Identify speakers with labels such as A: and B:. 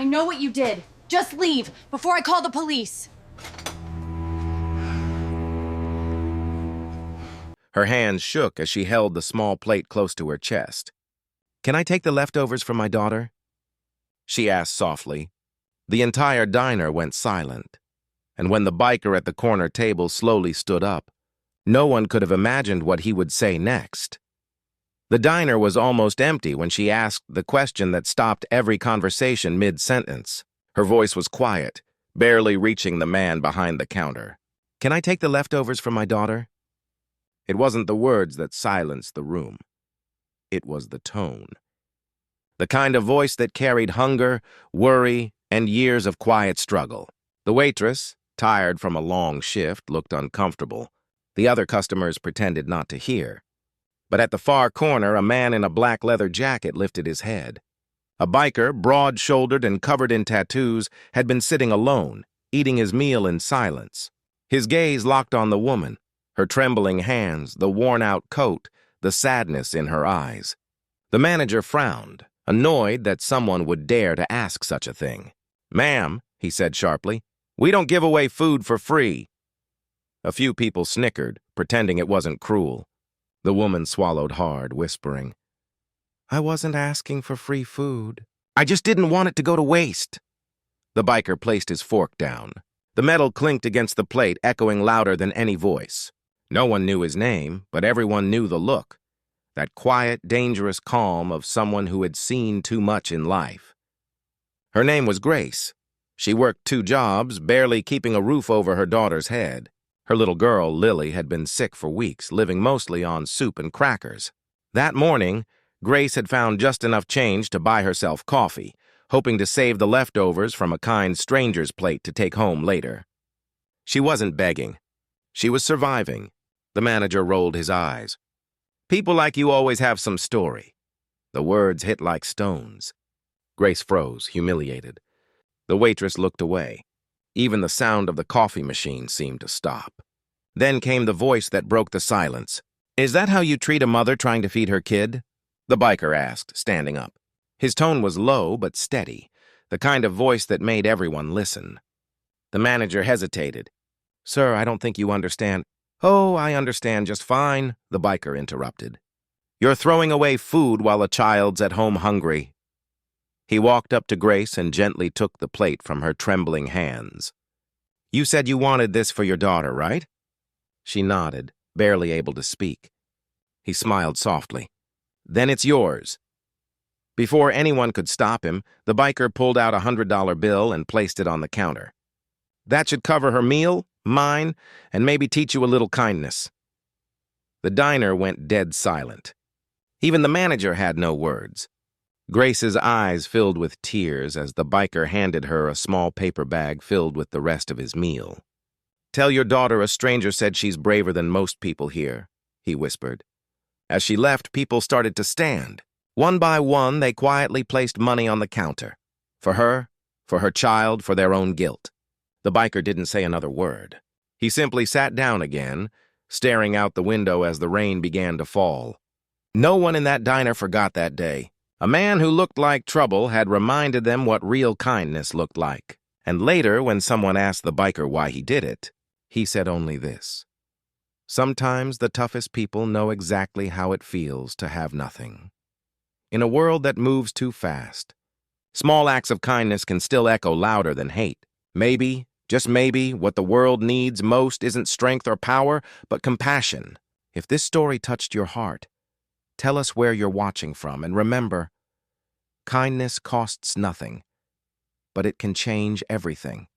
A: know what you did. Just leave before I call the police.
B: Her hands shook as she held the small plate close to her chest. "Can I take the leftovers from my daughter?" she asked softly. The entire diner went silent, and when the biker at the corner table slowly stood up, no one could have imagined what he would say next. The diner was almost empty when she asked the question that stopped every conversation mid-sentence. Her voice was quiet, barely reaching the man behind the counter. "Can I take the leftovers from my daughter?" It wasn't the words that silenced the room. It was the tone. The kind of voice that carried hunger, worry, and years of quiet struggle. The waitress, tired from a long shift, looked uncomfortable. The other customers pretended not to hear. But at the far corner, a man in a black leather jacket lifted his head. A biker, broad-shouldered and covered in tattoos, had been sitting alone, eating his meal in silence. His gaze locked on the woman, her trembling hands, the worn-out coat, the sadness in her eyes. The manager frowned, annoyed that someone would dare to ask such a thing. "Ma'am," he said sharply, "we don't give away food for free." A few people snickered, pretending it wasn't cruel. The woman swallowed hard, whispering, "I wasn't asking for free food. I just didn't want it to go to waste." The biker placed his fork down. The metal clinked against the plate, echoing louder than any voice. No one knew his name, but everyone knew the look. That quiet, dangerous calm of someone who had seen too much in life. Her name was Grace. She worked 2 jobs, barely keeping a roof over her daughter's head. Her little girl, Lily, had been sick for weeks, living mostly on soup and crackers. That morning, Grace had found just enough change to buy herself coffee, hoping to save the leftovers from a kind stranger's plate to take home later. She wasn't begging. She was surviving. The manager rolled his eyes. "People like you always have some story." The words hit like stones. Grace froze, humiliated. The waitress looked away. Even the sound of the coffee machine seemed to stop. Then came the voice that broke the silence. "Is that how you treat a mother trying to feed her kid?" the biker asked, standing up. His tone was low but steady, the kind of voice that made everyone listen. The manager hesitated. "Sir, I don't think you understand." "Oh, I understand just fine," the biker interrupted. "You're throwing away food while a child's at home hungry." He walked up to Grace and gently took the plate from her trembling hands. "You said you wanted this for your daughter, right?" She nodded, barely able to speak. He smiled softly. "Then it's yours." Before anyone could stop him, the biker pulled out a $100 bill and placed it on the counter. "That should cover her meal, mine, and maybe teach you a little kindness." The diner went dead silent. Even the manager had no words. Grace's eyes filled with tears as the biker handed her a small paper bag filled with the rest of his meal. "Tell your daughter a stranger said she's braver than most people here," he whispered. As she left, people started to stand. One by one, they quietly placed money on the counter. For her child, for their own guilt. The biker didn't say another word. He simply sat down again, staring out the window as the rain began to fall. No one in that diner forgot that day. A man who looked like trouble had reminded them what real kindness looked like. And later, when someone asked the biker why he did it, he said only this: "Sometimes the toughest people know exactly how it feels to have nothing." In a world that moves too fast, small acts of kindness can still echo louder than hate. Maybe, just maybe, what the world needs most isn't strength or power, but compassion. If this story touched your heart, tell us where you're watching from, and remember, kindness costs nothing, but it can change everything.